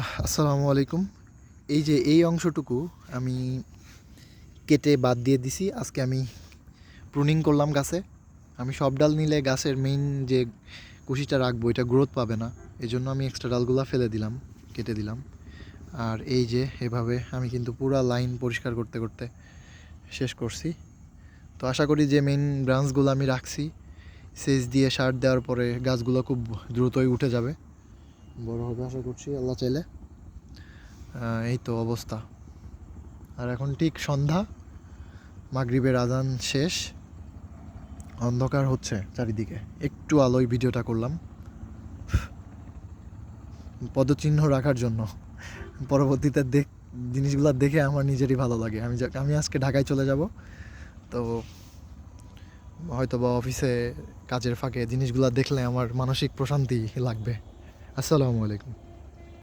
আসসালামু আলাইকুম। এই যে এই অংশটুকু আমি কেটে বাদ দিয়ে দিছি। আজকে আমি প্রুনিং করলাম গাছে। আমি সব ডাল নিলে গাছের মেইন যে কুশিটা রাখবো এটা গ্রোথ পাবে না। এজন্য আমি এক্সট্রা ডালগুলা ফেলে দিলাম, কেটে দিলাম। আর এই যে এভাবে আমি কিন্তু পুরা লাইন পরিষ্কার করতে করতে শেষ করছি। তো আশা করি যে মেইন ব্রাঞ্চগুলো আমি রাখছি, সেচ দিয়ে সার দেওয়ার পরে গাছগুলো খুব দ্রুতই উঠে যাবে, বড় হবে আশা করছি আল্লাহ চাইলে। এই তো অবস্থা। আর এখন ঠিক সন্ধ্যা, মাগরিবের আজান শেষ, অন্ধকার হচ্ছে চারিদিকে। একটু আলোয় ভিডিওটা করলাম পদচিহ্ন রাখার জন্য। পরবর্তীতে জিনিসগুলো দেখে আমার নিজেরই ভালো লাগে। আমি আজকে ঢাকায় চলে যাব, তো হয়তো বা অফিসে কাজের ফাঁকে জিনিসগুলো দেখলে আমার মানসিক প্রশান্তি লাগবে। আসসালামু আলাইকুম।